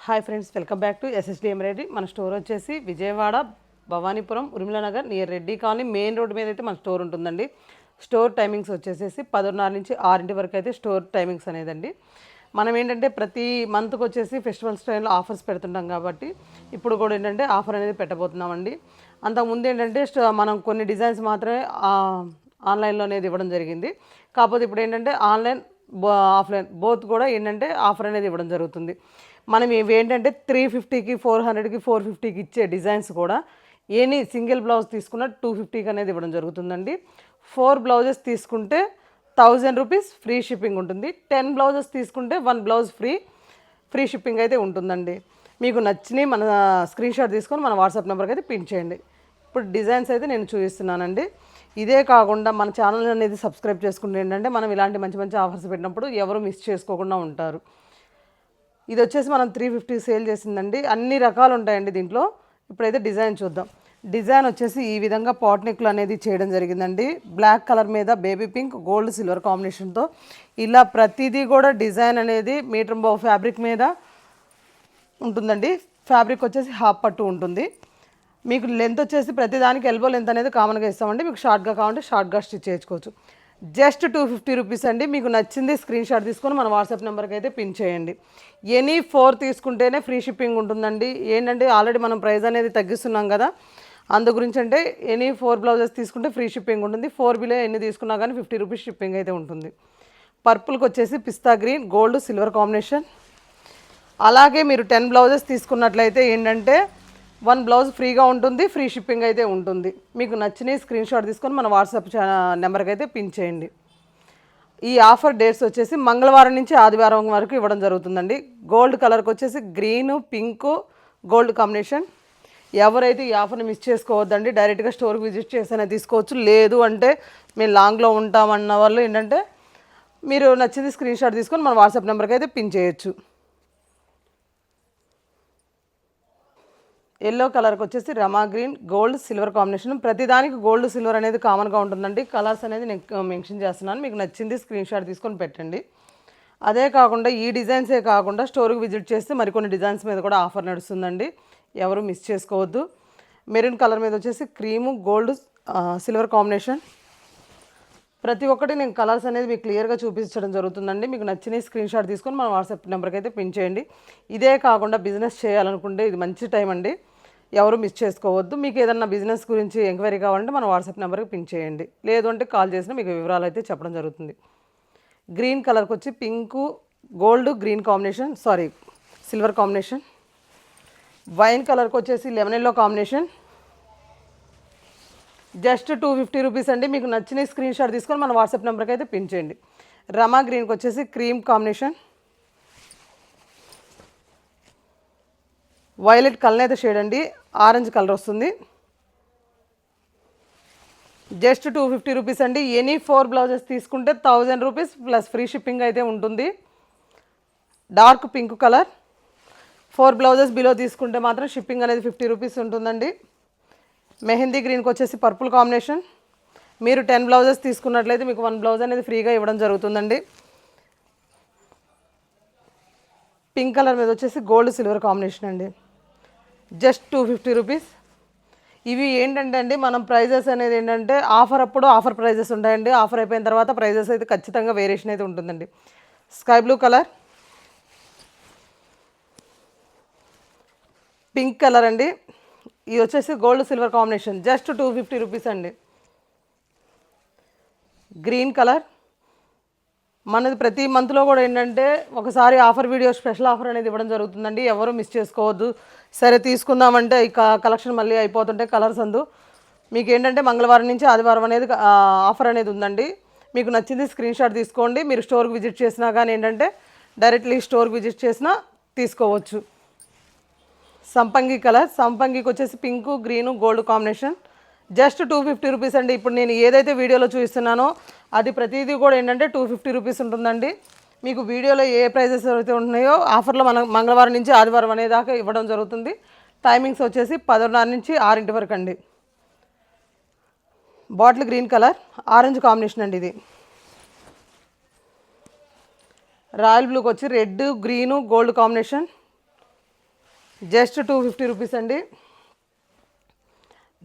Hi friends, welcome back to SSD embroidery. మన store వచ్చేసి Vijayawada Bhavanipuram Urmila Nagar near Reddy colony main road మీద అయితే మన స్టోర్ ఉంటుందండి. స్టోర్ టైమింగ్స్ వచ్చేసేసి 10:30 నుంచి 6 వరకు అయితే స్టోర్ టైమింగ్స్ అనేదండి. మనం ఏంటంటే ప్రతి మంత్కి వచ్చేసి ఫెస్టివల్స్ టైంలో ఆఫర్స్ పెడుతుంటాం కాబట్టి ఇప్పుడు కూడా ఏంటంటే ఆఫర్ అనేది పెట్టబోతున్నామండి. అంతకుముందు ఏంటంటే మనం కొన్ని డిజైన్స్ మాత్రమే ఆన్లైన్లో అనేది ఇవ్వడం జరిగింది. కాకపోతే ఇప్పుడు ఏంటంటే ఆన్లైన్ ఆఫ్లైన్ బోత్ కూడా ఏంటంటే ఆఫర్ అనేది ఇవ్వడం జరుగుతుంది. మనం ఇవి ఏంటంటే 350కి 400కి 450కి ఇచ్చే డిజైన్స్ కూడా ఎనీ సింగిల్ బ్లౌజ్ తీసుకున్న 250కి అనేది ఇవ్వడం జరుగుతుందండి. 4 బ్లౌజెస్ తీసుకుంటే 1000 రూపీస్ ఫ్రీ షిప్పింగ్ ఉంటుంది. 10 బ్లౌజెస్ తీసుకుంటే 1 బ్లౌజ్ ఫ్రీ షిప్పింగ్ అయితే ఉంటుందండి. మీకు నచ్చినవి మన స్క్రీన్ షాట్ తీసుకొని మన వాట్సాప్ నెంబర్కి అయితే పిన్ చేయండి. ఇప్పుడు డిజైన్స్ అయితే నేను చూపిస్తున్నానండి. ఇదే కాకుండా మన ఛానల్ అనేది సబ్స్క్రైబ్ చేసుకుంటే ఏంటంటే మనం ఇలాంటి మంచి మంచి ఆఫర్స్ పెట్టినప్పుడు ఎవరు మిస్ చేసుకోకుండా ఉంటారు. ఇది వచ్చేసి మనం 350 సేల్ చేసిందండి. అన్ని రకాలు ఉంటాయండి దీంట్లో. ఇప్పుడైతే డిజైన్ చూద్దాం. డిజైన్ వచ్చేసి ఈ విధంగా పాట్ నెక్లు అనేది చేయడం జరిగిందండి. బ్లాక్ కలర్ మీద బేబీ పింక్ గోల్డ్ సిల్వర్ కాంబినేషన్తో ఇలా ప్రతిదీ కూడా డిజైన్ అనేది మీటర్ బావ్ ఫ్యాబ్రిక్ మీద ఉంటుందండి. ఫ్యాబ్రిక్ వచ్చేసి హాఫ్ పట్టు ఉంటుంది. మీకు లెంత్ వచ్చేసి ప్రతిదానికి ఎల్బో లెంత్ అనేది కామన్గా ఇస్తామండి. మీకు షార్ట్గా కావాలంటే షార్ట్గా స్టిచ్ చేసుకోవచ్చు. జస్ట్ 250 రూపీస్ అండి. మీకు నచ్చింది స్క్రీన్ షాట్ తీసుకొని మన వాట్సాప్ నెంబర్కి అయితే పిన్ చేయండి. ఎనీ 4 తీసుకుంటేనే ఫ్రీ షిప్పింగ్ ఉంటుందండి. ఏంటంటే ఆల్రెడీ మనం ప్రైస్ అనేది తగ్గిస్తున్నాం కదా, అందు గురించి అంటే ఎనీ 4 బ్లౌజెస్ తీసుకుంటే ఫ్రీ షిప్పింగ్ ఉంటుంది. 4 బిలో ఎన్ని తీసుకున్నా కానీ 50 రూపీస్ షిప్పింగ్ అయితే ఉంటుంది. పర్పుల్కి వచ్చేసి పిస్తా గ్రీన్ గోల్డ్ సిల్వర్ కాంబినేషన్. అలాగే మీరు 10 బ్లౌజెస్ తీసుకున్నట్లయితే ఏంటంటే 1 బ్లౌజ్ ఫ్రీగా ఉంటుంది, ఫ్రీ షిప్పింగ్ అయితే ఉంటుంది. మీకు నచ్చిన స్క్రీన్ షాట్ తీసుకొని మన వాట్సాప్ నెంబర్కి అయితే పిన్ చేయండి. ఈ ఆఫర్ డేట్స్ వచ్చేసి మంగళవారం నుంచి ఆదివారం వరకు ఇవ్వడం జరుగుతుందండి. గోల్డ్ కలర్కి వచ్చేసి గ్రీను పింకు గోల్డ్ కాంబినేషన్. ఎవరైతే ఈ ఆఫర్ని మిస్ చేసుకోవద్దండి. డైరెక్ట్గా స్టోర్కి విజిట్ చేస్తేనే తీసుకోవచ్చు. లేదు అంటే మేము లాంగ్లో ఉంటామన్న వాళ్ళు ఏంటంటే మీరు నచ్చింది స్క్రీన్ షాట్ తీసుకొని మన వాట్సాప్ నెంబర్కి అయితే పిన్ చేయొచ్చు. ఎల్లో కలర్కి వచ్చేసి రమా గ్రీన్ గోల్డ్ సిల్వర్ కాంబినేషన్. ప్రతిదానికి గోల్డ్ సిల్వర్ అనేది కామన్గా ఉంటుందండి. కలర్స్ అనేది నేను మెన్షన్ చేస్తున్నాను. మీకు నచ్చింది స్క్రీన్ షాట్ తీసుకొని పెట్టండి. అదే కాకుండా ఈ డిజైన్సే కాకుండా స్టోర్కి విజిట్ చేస్తే మరికొన్ని డిజైన్స్ మీద కూడా ఆఫర్ నడుస్తుందండి. ఎవరు మిస్ చేసుకోవద్దు. మెరూన్ కలర్ మీద వచ్చేసి క్రీము గోల్డ్ సిల్వర్ కాంబినేషన్. ప్రతి ఒక్కటి నేను కలర్స్ అనేది మీకు క్లియర్గా చూపించడం జరుగుతుందండి. మీకు నచ్చిన స్క్రీన్ షాట్ తీసుకొని మన వాట్సాప్ నెంబర్కి అయితే పిన్ చేయండి. ఇదే కాకుండా బిజినెస్ చేయాలనుకుంటే ఇది మంచి టైం అండి. ఎవరు మిస్ చేసుకోవద్దు. మీకు ఏదన్నా బిజినెస్ గురించి ఎంక్వైరీ కావాలంటే మన వాట్సాప్ నెంబర్కి పిన్ చేయండి. లేదు అంటే కాల్ చేసినా మీకు వివరాలు అయితే చెప్పడం జరుగుతుంది. గ్రీన్ కలర్కి వచ్చి pink gold green combination silver combination. Wine కలర్కి వచ్చేసి lemon yellow combination. Just 250 rupees అండి. మీకు నచ్చిన స్క్రీన్ షాట్ తీసుకొని మన వాట్సాప్ నెంబర్కి అయితే పిన్ చేయండి. రమా గ్రీన్కి వచ్చేసి cream combination. Violet colour shade అండి, ఆరెంజ్ కలర్ వస్తుంది. జస్ట్ 250 రూపీస్ అండి. ఎనీ 4 బ్లౌజెస్ తీసుకుంటే 1000 రూపీస్ ప్లస్ ఫ్రీ షిప్పింగ్ అయితే ఉంటుంది. Dark pink colour. 4 blouses below తీసుకుంటే మాత్రం షిప్పింగ్ అనేది 50 రూపీస్ ఉంటుందండి. మెహందీ గ్రీన్కి వచ్చేసి పర్పుల్ కాంబినేషన్. మీరు 10 బ్లౌజెస్ తీసుకున్నట్లయితే మీకు 1 బ్లౌజ్ అనేది ఫ్రీగా ఇవ్వడం జరుగుతుందండి. పింక్ కలర్ మీద వచ్చేసి గోల్డ్ సిల్వర్ కాంబినేషన్ అండి. Just 250 rupees. ఇవి ఏంటంటే అండి మనం ప్రైజెస్ అనేది ఏంటంటే ఆఫర్ అప్పుడు ఆఫర్ ప్రైజెస్ ఉంటాయండి. ఆఫర్ అయిపోయిన తర్వాత ప్రైజెస్ అయితే ఖచ్చితంగా వేరియేషన్ అయితే ఉంటుందండి. Sky blue colour, pink colour అండి. ఇది వచ్చేసి gold silver combination. Just 250 rupees అండి. Green colour. మనది ప్రతి మంత్లో కూడా ఏంటంటే ఒకసారి ఆఫర్ వీడియో స్పెషల్ ఆఫర్ అనేది ఇవ్వడం జరుగుతుందండి. ఎవరు మిస్ చేసుకోవద్దు. సరే తీసుకుందామంటే ఈ కలెక్షన్ మళ్ళీ అయిపోతుంటే కలర్స్ అందు మీకు ఏంటంటే మంగళవారం నుంచి ఆదివారం అనేది ఆఫర్ అనేది ఉందండి. మీకు నచ్చింది స్క్రీన్ షాట్ తీసుకోండి. మీరు స్టోర్కి విజిట్ చేసినా కానీ ఏంటంటే డైరెక్ట్లీ స్టోర్కి విజిట్ చేసినా తీసుకోవచ్చు. సంపంగి కలర్. సంపంగికి వచ్చేసి pink green gold combination. Just 250 rupees అండి. ఇప్పుడు నేను ఏదైతే వీడియోలో చూపిస్తున్నానో అది ప్రతిదీ కూడా ఏంటంటే 250 రూపీస్ ఉంటుందండి. మీకు వీడియోలో ఏ ప్రైజెస్ అయితే ఉంటున్నాయో ఆఫర్లో మనం మంగళవారం నుంచి ఆదివారం అనేదాకా ఇవ్వడం జరుగుతుంది. టైమింగ్స్ వచ్చేసి 10:30 నుంచి 6 వరకు అండి. Bottle green colour orange combination అండి. ఇది రాయల్ బ్లూకి వచ్చి red green gold combination. Just 250 rupees అండి.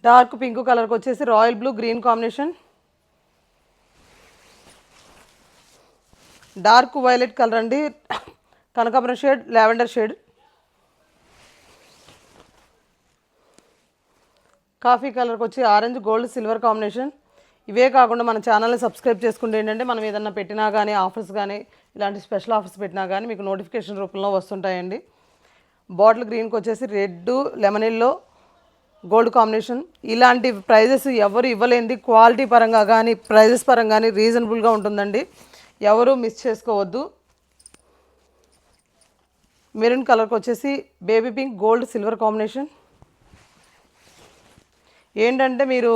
డార్క్ పింక్ కలర్కి వచ్చేసి royal blue green combination, dark violet colour అండి, కనకాంబరం షేడ్, లావెండర్ షేడ్, కాఫీ కలర్కి వచ్చి ఆరెంజ్ గోల్డ్ సిల్వర్ కాంబినేషన్. ఇవే కాకుండా మన ఛానల్ని సబ్స్క్రైబ్ చేసుకుంటే ఏంటంటే మనం ఏదన్నా పెట్టినా కానీ ఆఫర్స్ కానీ ఇలాంటి స్పెషల్ ఆఫర్స్ పెట్టినా కానీ మీకు నోటిఫికేషన్ రూపంలో వస్తుంటాయండి. బాటిల్ గ్రీన్కి వచ్చేసి red lemon yellow gold combination. ఇలాంటి ప్రైజెస్ ఎవరు ఇవ్వలేంది, క్వాలిటీ పరంగా కానీ ప్రైజెస్ పరంగా కానీ రీజనబుల్గా ఉంటుందండి, ఎవరు మిస్ చేసుకోవద్దు. మెరూన్ కలర్కి వచ్చేసి baby pink gold silver combination. ఏంటంటే మీరు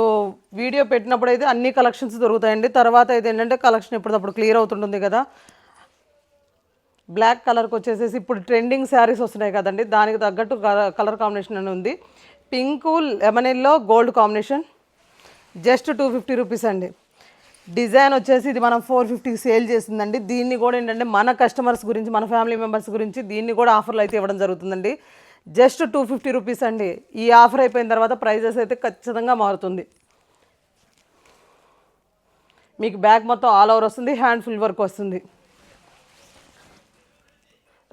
వీడియో పెట్టినప్పుడు అయితే అన్ని కలెక్షన్స్ దొరుకుతాయండి, తర్వాత అయితే ఏంటంటే కలెక్షన్ ఎప్పటికప్పుడు క్లియర్ అవుతుంటుంది కదా. బ్లాక్ కలర్కి వచ్చేసేసి ఇప్పుడు ట్రెండింగ్ శారీస్ వస్తున్నాయి కదండి, దానికి తగ్గట్టు కలర్ కాంబినేషన్ అని ఉంది. Pink lemon yellow gold combination, just 250 rupees అండి. డిజైన్ వచ్చేసి ఇది మనం 450కి సేల్ చేసిందండి. దీన్ని కూడా ఏంటంటే మన కస్టమర్స్ గురించి మన ఫ్యామిలీ మెంబర్స్ గురించి దీన్ని కూడా ఆఫర్లు అయితే ఇవ్వడం జరుగుతుందండి. జస్ట్ 250 రూపీస్ అండి. ఈ ఆఫర్ అయిపోయిన తర్వాత ప్రైజెస్ అయితే ఖచ్చితంగా మారుతుంది. మీకు బ్యాగ్ మొత్తం ఆల్ ఓవర్ వస్తుంది, హ్యాండ్ ఫుల్ వర్క్ వస్తుంది.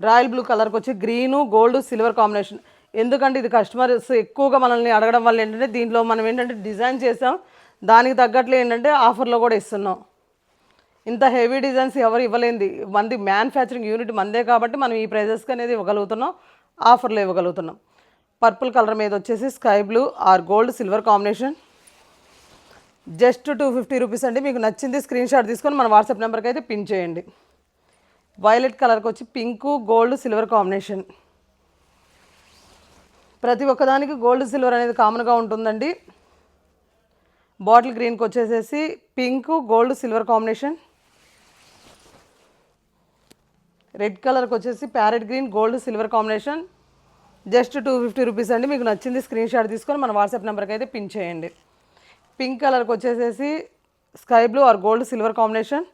రాయల్ బ్లూ కలర్కి వచ్చి గ్రీను గోల్డ్ సిల్వర్ కాంబినేషన్. ఎందుకంటే ఇది కస్టమర్స్ ఎక్కువగా మనల్ని అడగడం వల్ల ఏంటంటే దీంట్లో మనం ఏంటంటే డిజైన్ చేసాం, దానికి తగ్గట్లు ఏంటంటే ఆఫర్లో కూడా ఇస్తున్నాం. ఇంత హెవీ డిజైన్స్ ఎవరు ఇవ్వలేంది, మంది మ్యానుఫ్యాక్చరింగ్ యూనిట్ మందే కాబట్టి మనం ఈ ప్రైజెస్కి అనేది ఇవ్వగలుగుతున్నాం, ఆఫర్లో ఇవ్వగలుగుతున్నాం. పర్పుల్ కలర్ మీద వచ్చేసి sky blue or gold silver combination, just 250 rupees అండి. మీకు నచ్చింది స్క్రీన్ షాట్ తీసుకొని మన వాట్సాప్ నెంబర్కి అయితే పిన్ చేయండి. వైలెట్ కలర్కి వచ్చి పింకు గోల్డ్ సిల్వర్ కాంబినేషన్. ప్రతి ఒక్కదానికి గోల్డ్ సిల్వర్ అనేది కామన్గా ఉంటుందండి. బాటిల్ గ్రీన్కి వచ్చేసేసి pink gold silver combination, red కలర్కి వచ్చేసి parrot green gold silver combination, just 250 rupees అండి. మీకు నచ్చింది స్క్రీన్ షాట్ తీసుకొని మన వాట్సాప్ నెంబర్కి అయితే పిన్ చేయండి. పింక్ కలర్కి వచ్చేసేసి sky blue or gold silver combination.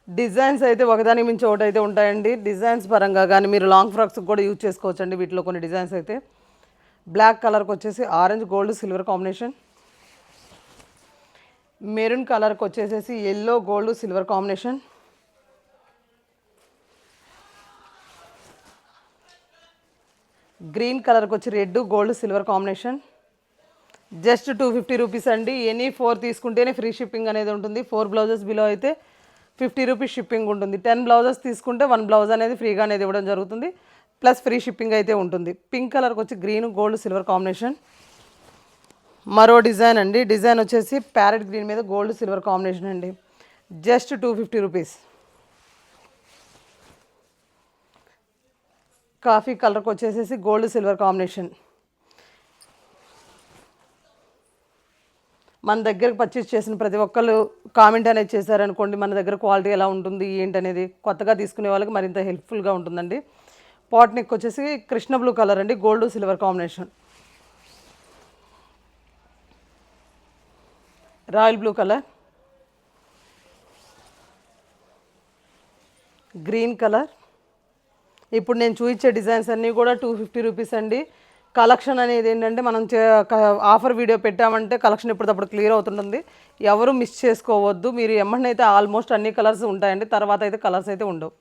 Designs అయితే ఒకదానికి మించి ఒకటి అయితే ఉంటాయండి. డిజైన్స్ పరంగా కానీ మీరు లాంగ్ ఫ్రాక్స్కి కూడా యూజ్ చేసుకోవచ్చండి వీటిలో కొన్ని డిజైన్స్ అయితే. బ్లాక్ కలర్కి వచ్చేసి orange gold silver combination, maroon కలర్కి వచ్చేసేసి yellow gold silver combination, green కలర్కి వచ్చి red gold silver combination, just 250 rupees అండి. ఎనీ 4 తీసుకుంటేనే ఫ్రీ షిప్పింగ్ అనేది ఉంటుంది. 4 బ్లౌజెస్ బిలో అయితే 50 రూపీస్ షిప్పింగ్ ఉంటుంది. 10 బ్లౌజెస్ తీసుకుంటే 1 బ్లౌజ్ అనేది ఫ్రీగా అనేది ఇవ్వడం జరుగుతుంది, ప్లస్ ఫ్రీ షిప్పింగ్ అయితే ఉంటుంది. పింక్ కలర్కి వచ్చి గ్రీన్ గోల్డ్ సిల్వర్ కాంబినేషన్. మరో డిజైన్ అండి, డిజైన్ వచ్చేసి ప్యారెట్ గ్రీన్ మీద గోల్డ్ సిల్వర్ కాంబినేషన్ అండి, జస్ట్ 250 రూపీస్. కాఫీ కలర్కి వచ్చేసేసి గోల్డ్ సిల్వర్ కాంబినేషన్. మన దగ్గరకు పర్చేస్ చేసిన ప్రతి ఒక్కళ్ళు కామెంట్ అనేది చేశారనుకోండి, మన దగ్గర క్వాలిటీ ఎలా ఉంటుంది ఏంటనేది కొత్తగా తీసుకునే వాళ్ళకి మరింత హెల్ప్ఫుల్గా ఉంటుందండి. పాట్ నెక్ వచ్చేసి కృష్ణ బ్లూ కలర్ అండి, gold silver combination. Royal blue colour, green colour. ఇప్పుడు నేను చూపించే డిజైన్స్ అన్నీ కూడా 250 రూపీస్ అండి. కలెక్షన్ అనేది ఏంటంటే మనం ఆఫర్ వీడియో పెట్టామంటే కలెక్షన్ ఎప్పటికప్పుడు క్లియర్ అవుతుంటుంది, ఎవరు మిస్ చేసుకోవద్దు. మీరు ఎమ్మడనైతే ఆల్మోస్ట్ అన్ని కలర్స్ ఉంటాయండి, తర్వాత అయితే కలర్స్ అయితే ఉండవు.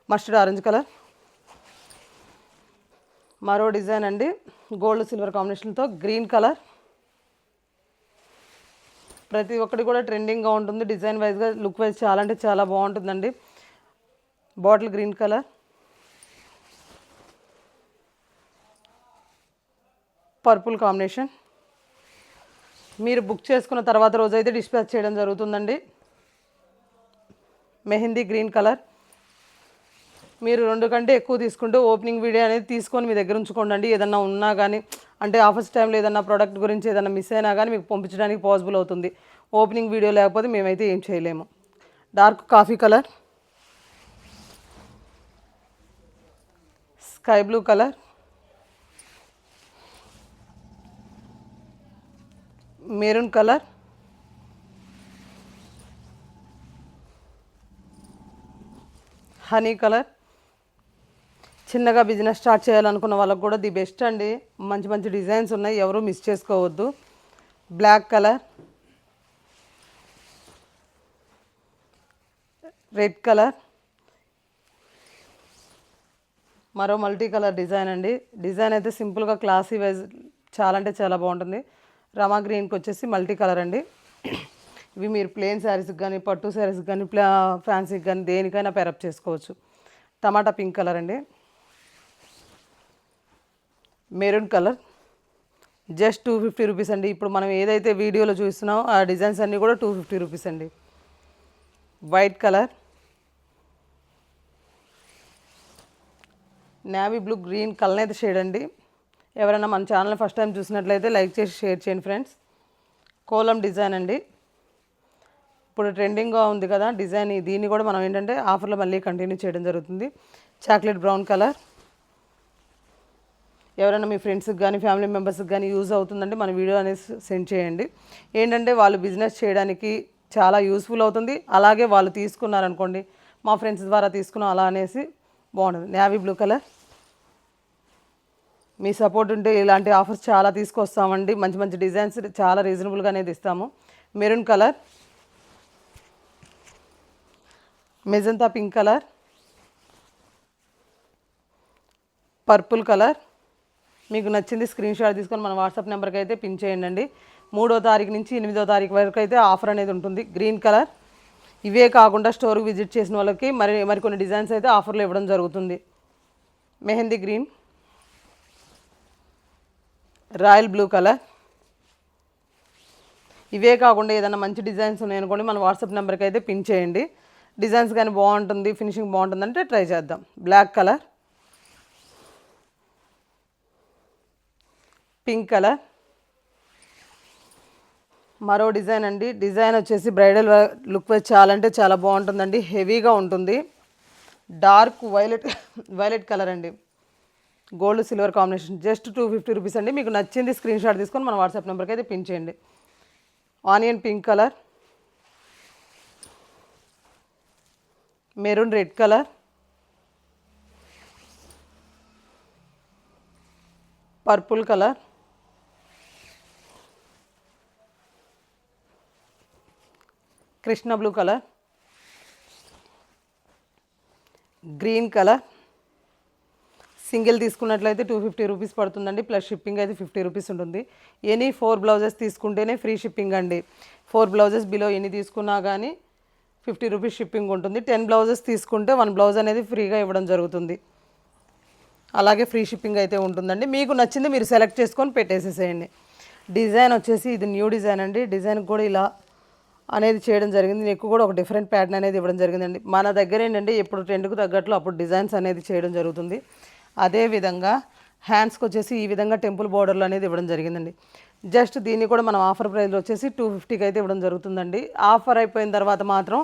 మస్టర్డ్ ఆరెంజ్ కలర్, మరో డిజైన్ అండి గోల్డ్ సిల్వర్ కాంబినేషన్తో. గ్రీన్ కలర్ ప్రతి ఒక్కటి కూడా ట్రెండింగ్గా ఉంటుంది, డిజైన్ వైజ్గా లుక్ వైజ్ చాలా అంటే చాలా బాగుంటుందండి. Bottle green colour, purple combination. మీరు బుక్ చేసుకున్న తర్వాత రోజు అయితే డిస్పాచ్ చేయడం జరుగుతుందండి. Mehndi green colour. మీరు 2 కంటే ఎక్కువ తీసుకుంటే ఓపెనింగ్ వీడియో అనేది తీసుకొని మీ దగ్గర ఉంచుకోండి. ఏదన్నా ఉన్నా కానీ అంటే ఆఫర్స్ టైంలో ఏదన్నా ప్రోడక్ట్ గురించి ఏదన్నా మిస్ అయినా కానీ మీకు పంపించడానికి పాసిబుల్ అవుతుంది. ఓపెనింగ్ వీడియో లేకపోతే మేమైతే ఏం చేయలేము. Dark coffee colour, sky blue colour, maroon colour, honey colour. చిన్నగా బిజినెస్ స్టార్ట్ చేయాలనుకున్న వాళ్ళకు కూడా ది బెస్ట్ అండి. మంచి మంచి డిజైన్స్ ఉన్నాయి, ఎవరు మిస్ చేసుకోవద్దు. బ్లాక్ కలర్, రెడ్ కలర్, మరో మల్టీ కలర్ డిజైన్ అండి. డిజైన్ అయితే సింపుల్గా క్లాసీ వైజ్ చాలా అంటే చాలా బాగుంటుంది. రమా గ్రీన్కి వచ్చేసి మల్టీ కలర్ అండి. ఇవి మీరు ప్లెయిన్ శారీస్కి కానీ, పట్టు శారీస్కి కానీ, ఫ్యాన్సీకి కానీ దేనికైనా పేరప్ చేసుకోవచ్చు. టమాటా పింక్ కలర్ అండి. మెరూన్ కలర్, జస్ట్ 250 రూపీస్ అండి. ఇప్పుడు మనం ఏదైతే వీడియోలో చూస్తున్నామో ఆ డిజైన్స్ అన్నీ కూడా 250 రూపీస్ అండి. White colour, navy blue, green colour shade అండి. ఎవరైనా మన ఛానల్ ఫస్ట్ టైం చూసినట్లయితే లైక్ చేసి షేర్ చేయండి ఫ్రెండ్స్. కోలం డిజైన్ అండి. ఇప్పుడు ట్రెండింగ్గా ఉంది కదా డిజైన్, దీన్ని కూడా మనం ఏంటంటే ఆఫర్లో మళ్ళీ కంటిన్యూ చేయడం జరుగుతుంది. చాక్లెట్ బ్రౌన్ కలర్, ఎవరైనా మీ ఫ్రెండ్స్కి కానీ ఫ్యామిలీ మెంబర్స్కి కానీ యూజ్ అవుతుందంటే మన వీడియో అనేది సెండ్ చేయండి. ఏంటంటే వాళ్ళు బిజినెస్ చేయడానికి చాలా యూస్ఫుల్ అవుతుంది. అలాగే వాళ్ళు తీసుకున్నారనుకోండి, మా ఫ్రెండ్స్ ద్వారా తీసుకున్నాం అలా అనేసి బాగుంటుంది. నేవీ బ్లూ కలర్, మీ సపోర్ట్ ఉంటే ఇలాంటి ఆఫర్స్ చాలా తీసుకొస్తామండి. మంచి మంచి డిజైన్స్ చాలా రీజనబుల్గా అనేది ఇస్తాము. Maroon colour, magenta pink colour, purple colour. మీకు నచ్చింది స్క్రీన్ షాట్ తీసుకొని మన వాట్సాప్ నెంబర్కి అయితే పిన్ చేయండి. 3వ తారీఖు నుంచి 8వ తారీఖు వరకు అయితే ఆఫర్ అనేది ఉంటుంది. గ్రీన్ కలర్, ఇవే కాకుండా స్టోర్కి విజిట్ చేసిన వాళ్ళకి మరికొన్ని డిజైన్స్ అయితే ఆఫర్లో ఇవ్వడం జరుగుతుంది. Mehndi green, royal blue colour. ఇవే కాకుండా ఏదైనా మంచి డిజైన్స్ ఉన్నాయనుకోండి మన వాట్సాప్ నెంబర్కి అయితే పిన్ చేయండి. డిజైన్స్ కానీ బాగుంటుంది, ఫినిషింగ్ బాగుంటుంది అంటే ట్రై చేద్దాం. బ్లాక్ కలర్, పింక్ కలర్, మరో డిజైన్ అండి. డిజైన్ వచ్చేసి బ్రైడల్ లుక్ వైజ్ చాలా అంటే చాలా బాగుంటుందండి. హెవీగా ఉంటుంది. డార్క్ వైలెట్ కలర్ అండి. Gold silver combination. Just 250 rupees అండి. మీకు నచ్చింది స్క్రీన్ షాట్ తీసుకొని మన వాట్సాప్ నెంబర్కి అయితే పిన్ చేయండి. Onion pink colour, maroon red colour, purple colour, Krishna blue colour, green colour. Single తీసుకున్నట్లయితే 250 రూపీస్ పడుతుందండి. ప్లస్ షిప్పింగ్ అయితే 50 రూపీస్ ఉంటుంది. ఎనీ 4 బ్లౌజెస్ తీసుకుంటేనే ఫ్రీ షిప్పింగ్ అండి. 4 బ్లౌజెస్ బిలో ఎన్ని తీసుకున్నా కానీ 50 రూపీస్ షిప్పింగ్ ఉంటుంది. 10 బ్లౌజెస్ తీసుకుంటే 1 బ్లౌజ్ అనేది ఫ్రీగా ఇవ్వడం జరుగుతుంది. అలాగే ఫ్రీ షిప్పింగ్ అయితే ఉంటుందండి. మీకు నచ్చింది మీరు సెలెక్ట్ చేసుకొని పెట్టేసేసేయండి. డిజైన్ వచ్చేసి ఇది న్యూ డిజైన్ అండి. డిజైన్ కూడా ఇలా అనేది చేయడం జరిగింది. నెక్ కూడా ఒక డిఫరెంట్ ప్యాటర్న్ అనేది ఇవ్వడం జరిగిందండి. మన దగ్గర ఏంటంటే ఎప్పుడు ట్రెండ్కు తగ్గట్లు అప్పుడు డిజైన్స్ అనేది చేయడం జరుగుతుంది. అదేవిధంగా హ్యాండ్స్కి వచ్చేసి ఈ విధంగా టెంపుల్ బోర్డర్లు అనేది ఇవ్వడం జరిగిందండి. జస్ట్ దీన్ని కూడా మనం ఆఫర్ ప్రైస్లో వచ్చేసి 250కి అయితే ఇవ్వడం జరుగుతుందండి. ఆఫర్ అయిపోయిన తర్వాత మాత్రం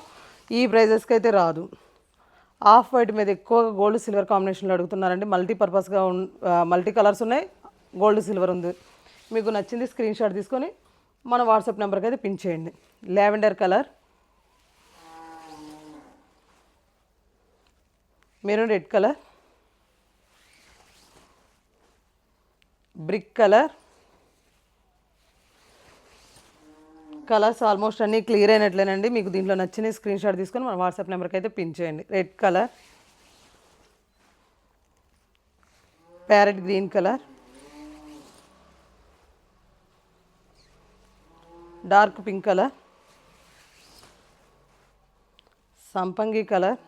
ఈ ప్రైజెస్కి అయితే రాదు. ఆఫ్ వైట్ మీద ఎక్కువగా గోల్డ్ సిల్వర్ కాంబినేషన్లో అడుగుతున్నారండి. మల్టీపర్పస్గా మల్టీ కలర్స్ ఉన్నాయి, గోల్డ్ సిల్వర్ ఉంది. మీకు నచ్చింది స్క్రీన్ షాట్ తీసుకొని మన వాట్సాప్ నెంబర్కి అయితే పిన్ చేయండి. Lavender colour, maroon red colour, brick colour. Colours almost అన్నీ క్లియర్ అయినట్లేనండి. మీకు దీంట్లో నచ్చిన స్క్రీన్ షాట్ తీసుకొని మన వాట్సాప్ నెంబర్కి అయితే పిన్ చేయండి. Red colour, parrot green colour, dark pink colour, సంపంగి కలర్,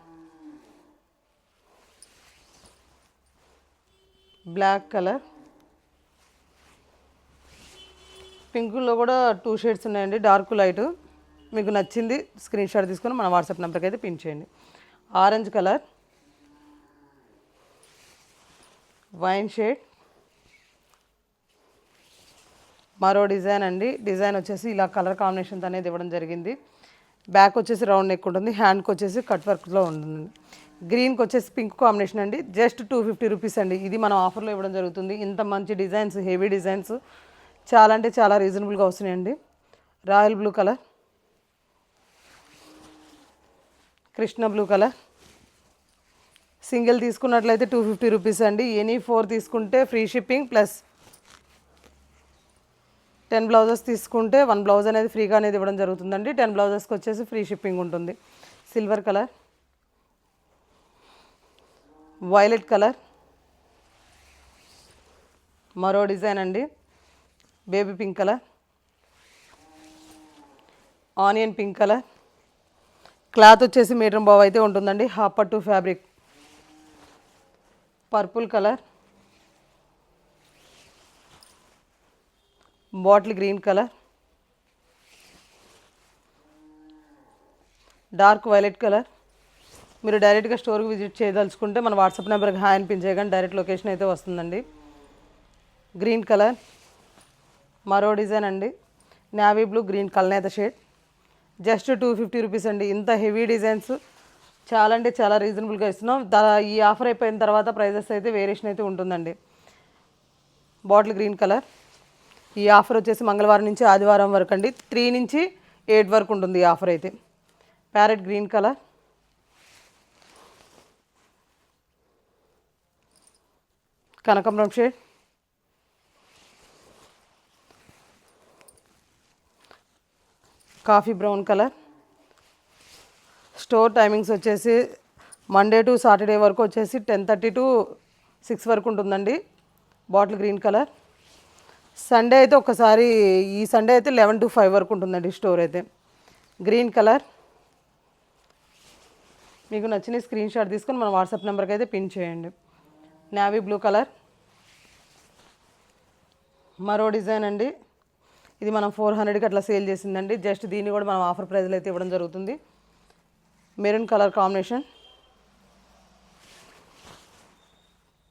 బ్లాక్ కలర్. పింకుల్లో కూడా 2 షేడ్స్ ఉన్నాయండి, డార్క్ లైట్. మీకు నచ్చింది స్క్రీన్ షాట్ తీసుకొని మన వాట్సాప్ నెంబర్కి అయితే పిన్ చేయండి. ఆరెంజ్ కలర్, వైన్ షేడ్, మరో డిజైన్ అండి. డిజైన్ వచ్చేసి ఇలా కలర్ కాంబినేషన్ అనేది ఇవ్వడం జరిగింది. బ్యాక్ వచ్చేసి రౌండ్ నెక్ ఉంటుంది, హ్యాండ్కి వచ్చేసి కట్ వర్క్లో ఉంటుంది. గ్రీన్కి వచ్చేసి పింక్ కాంబినేషన్ అండి. జస్ట్ 250 రూపీస్ అండి. ఇది మనం ఆఫర్లో ఇవ్వడం జరుగుతుంది. ఇంత మంచి డిజైన్స్, హెవీ డిజైన్స్ చాలా అంటే చాలా రీజనబుల్గా వస్తున్నాయండి. Royal blue colour, Krishna blue colour, single తీసుకున్నట్లయితే 250 రూపీస్ అండి. ఎనీ 4 తీసుకుంటే ఫ్రీ షిప్పింగ్ ప్లస్ 10 బ్లౌజెస్ తీసుకుంటే 1 బ్లౌజ్ అనేది ఫ్రీగా అనేది ఇవ్వడం జరుగుతుందండి. 10 బ్లౌజెస్కి వచ్చేసి ఫ్రీ షిప్పింగ్ ఉంటుంది. సిల్వర్ కలర్, వైలెట్ కలర్, మరో డిజైన్ అండి, baby pink colour, onion pink colour. Cloth వచ్చేసి మీడియం బావ్ అయితే ఉంటుందండి. హాఫ్ పట్టు fabric. Purple colour, bottle green colour, dark violet colour. మీరు డైరెక్ట్గా స్టోర్కి విజిట్ చేయదలుచుకుంటే మన వాట్సాప్ నెంబర్కి హాయ్ అని పిన్ చేయగానే డైరెక్ట్ లొకేషన్ అయితే వస్తుందండి. గ్రీన్ కలర్, మరో డిజైన్ అండి, నేవీ బ్లూ గ్రీన్ కల్నేత షేడ్. జస్ట్ 250 రూపీస్ అండి. ఇంత హెవీ డిజైన్స్ చాలా అంటే చాలా రీజనబుల్గా ఇస్తున్నాం. ఈ ఆఫర్ అయిపోయిన తర్వాత ప్రైజెస్ అయితే వేరియేషన్ అయితే ఉంటుందండి. Bottle green colour. ఈ ఆఫర్ వచ్చేసి మంగళవారం నుంచి ఆదివారం వరకు అండి. 3 నుంచి 8 వరకు ఉంటుంది ఈ ఆఫర్ అయితే. ప్యారెట్ గ్రీన్ కలర్, కనకాంబరం shade, coffee brown colour. Store timings వచ్చేసి మండే టు సాటర్డే వరకు వచ్చేసి 10:30 to 6 వరకు ఉంటుందండి. Bottle green colour. సండే అయితే ఒకసారి ఈ సండే అయితే 11 to 5 వరకు ఉంటుందండి స్టోర్ అయితే. Green colour. మీకు నచ్చిన స్క్రీన్ షాట్ తీసుకొని మన వాట్సాప్ నెంబర్కి అయితే పిన్ చేయండి. నేవీ బ్లూ కలర్, మరో డిజైన్ అండి. ఇది మనం 400కి అట్లా సేల్ చేసిందండి. జస్ట్ దీన్ని కూడా మనం ఆఫర్ ప్రైస్లో అయితే ఇవ్వడం జరుగుతుంది. Maroon colour combination,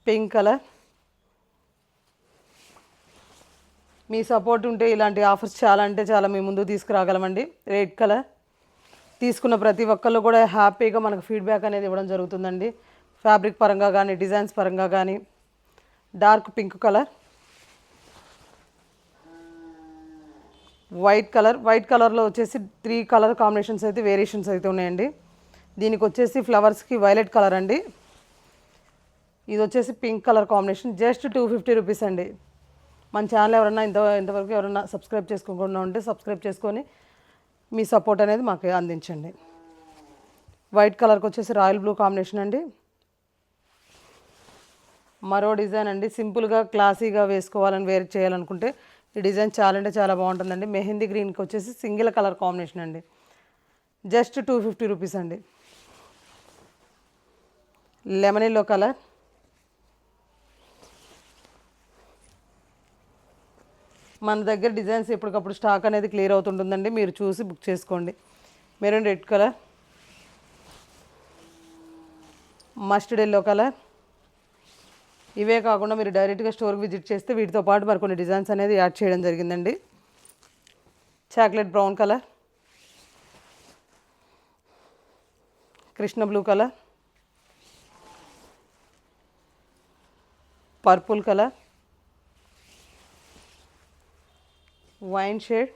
pink colour. మీ సపోర్ట్ ఉంటే ఇలాంటి ఆఫర్స్ చాలా అంటే చాలా మీ ముందు తీసుకురాగలమండి. Red colour. తీసుకున్న ప్రతి ఒక్కళ్ళు కూడా హ్యాపీగా మనకు ఫీడ్బ్యాక్ అనేది ఇవ్వడం జరుగుతుందండి. ఫ్యాబ్రిక్ పరంగా కానీ డిజైన్స్ పరంగా కానీ. Dark pink colour, white colour. White కలర్లో వచ్చేసి 3 కలర్ కాంబినేషన్స్ అయితే వేరియేషన్స్ అయితే ఉన్నాయండి. దీనికి వచ్చేసి ఫ్లవర్స్కి వైలెట్ కలర్ అండి. ఇది వచ్చేసి pink colour combination. Just 250 rupees అండి. మన ఛానల్ ఎవరన్నా ఇంతవరకు ఎవరన్నా సబ్స్క్రైబ్ చేసుకోకుండా ఉంటే సబ్స్క్రైబ్ చేసుకొని మీ సపోర్ట్ అనేది మాకు అందించండి. వైట్ కలర్కి వచ్చేసి రాయల్ బ్లూ కాంబినేషన్ అండి. మరో డిజైన్ అండి. సింపుల్గా క్లాసీగా వేసుకోవాలని వేర్ చేయాలనుకుంటే ఈ డిజైన్ చాలా అంటే చాలా బాగుంటుందండి. మెహందీ గ్రీన్కి వచ్చేసి సింగిల్ కలర్ కాంబినేషన్ అండి. జస్ట్ 250 రూపీస్ అండి. లెమన్ ఎల్లో కలర్, మన దగ్గర డిజైన్స్ ఎప్పటికప్పుడు స్టాక్ అనేది క్లియర్ అవుతుంటుందండి. మీరు చూసి బుక్ చేసుకోండి. Maroon red colour, mustard yellow colour. ఇవే కాకుండా మీరు డైరెక్ట్గా స్టోర్కి విజిట్ చేస్తే వీటితో పాటు మరి కొన్ని డిజైన్స్ అనేది యాడ్ చేయడం జరిగిందండి. Chocolate brown colour, Krishna blue colour, purple colour, wine shade,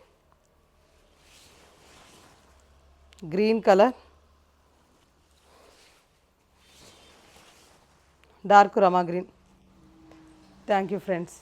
green colour, dark Rama green. Thank you friends.